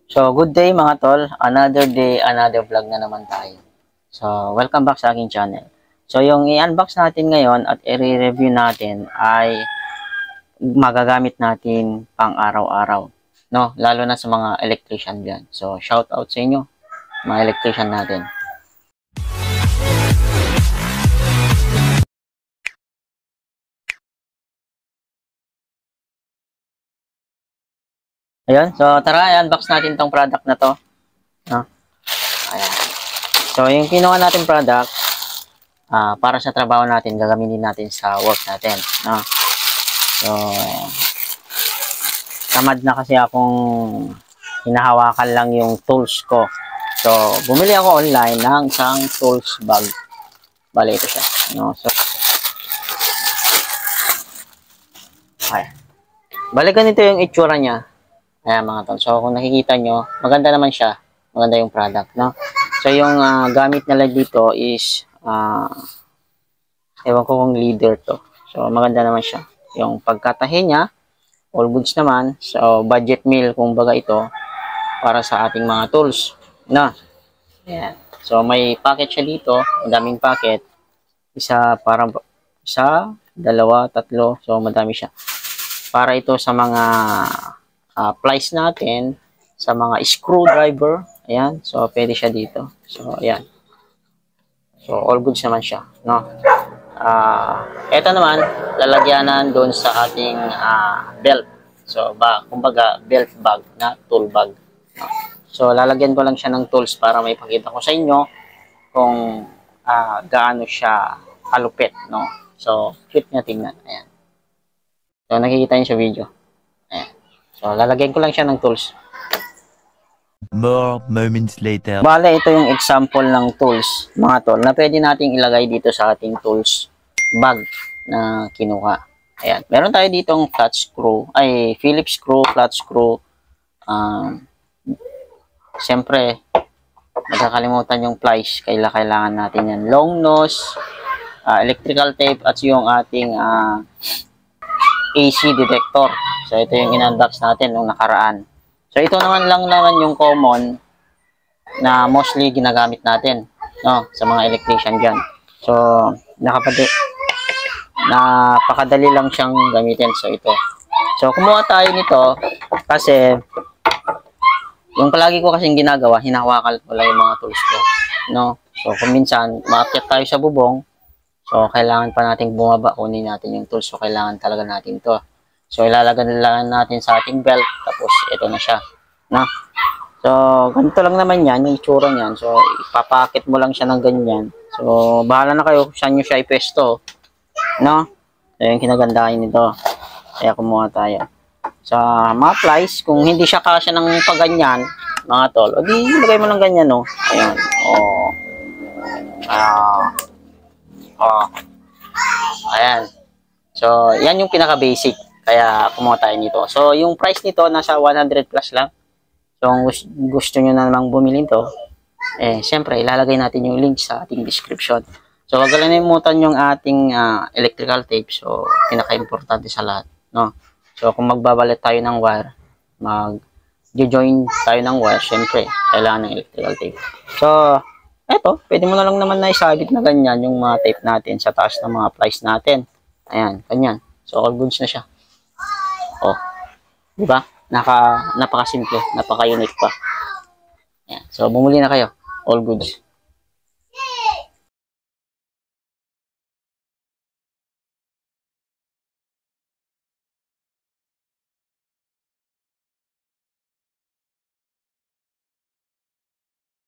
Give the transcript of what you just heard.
So, good day mga tol. Another day, another vlog na naman tayo. So, welcome back sa aking channel. So, yung i-unbox natin ngayon at i-review natin ay magagamit natin pang araw-araw. No? Lalo na sa mga electrician dyan. So, shout out sa inyo, mga electrician natin. Ayun. So, tara, i-unbox natin tong product na to. No? Ayan. So, yung kinuha natin product, para sa trabaho natin, gagamitin natin sa work natin. No? So, tamad na kasi akong hinahawakan lang yung tools ko. So, bumili ako online ng isang tools bag. Bale, ito siya. No? So, okay. Bale, ganito yung itsura niya. Ayan mga tol. So, kung nakikita nyo, maganda naman siya. Maganda yung product, no? So, yung gamit nila dito is, ewan ko kung leader to. So, maganda naman siya. Yung pagkatahi niya, all goods naman. So, budget meal, kung baga ito, para sa ating mga tools. Na. Ayan. So, may packet siya dito. Ang daming packet. Isa, dalawa, tatlo. So, madami siya. Para ito sa mga plies natin, sa mga screwdriver. Ayan. So, pwede siya dito. So, ayan. So, all goods naman siya. No? Ito naman, lalagyanan doon sa ating belt. So, kumbaga, belt bag na tool bag. No? So, lalagyan ko lang siya ng tools para may pakita ko sa inyo kung gaano siya kalupit. No? So, cute niya tingnan. Ayan. So, nakikita niyo sa video. Ayan. So, lalagyan ko lang siya ng tools. More moments later. Bale, ito yung example ng tools, mga tol, na pwede nating ilagay dito sa ating tools bag na kinuha. Ayan. Meron tayo ditong flat screw, Phillips screw, flat screw. Siyempre, magkakalimutan yung plies. Kailangan natin yan. Long nose, electrical tape, at yung ating AC detector. So, ito yung in-unbox natin nung nakaraan. So, ito naman yung common na mostly ginagamit natin, no, sa mga electrician dyan. So, napakadali lang siyang gamitin. So, ito. So, kumuha tayo nito kasi yung palagi ko kasing ginagawa, hinahawakan ko lang yung mga tools ko, no. So, kung minsan, maakyat tayo sa bubong, so, kailangan pa nating bumaba, kunin natin yung tools. So, kailangan talaga natin to. So, ilalagay lang natin sa ating belt. Tapos, ito na siya. No? So, ganito lang naman yan. Yung itsura niyan. So, ipapakit mo lang siya ng ganyan. So, bahala na kayo kung saan nyo siya ipesto. No? So, yung kinagandahin nito. Kaya kumuha tayo. Sa mga plies, kung hindi siya kasya ng paganyan, mga tol, o di, ilagay mo ng ganyan, no? Ayan. Ayan. So, yan yung pinaka-basic. Kaya, kumuha tayo nito. So, yung price nito, nasa 100 plus lang. So, kung gusto nyo na namang bumili ito, siyempre, ilalagay natin yung link sa ating description. So, wag kalimutan yung ating electrical tape. So, pinaka-importante sa lahat. No? So, kung magbabalat tayo ng wire, mag-join tayo ng wire, siyempre, kailangan ng electrical tape. So, eto, pwede mo na lang naman na isabit na ganyan yung mga tape natin sa taas ng mga plies natin. Ayan, ganyan. So, all goods na siya. Oh, di ba? Napaka-simple, napaka-unique pa. Ayan. So, bumuli na kayo. All goods.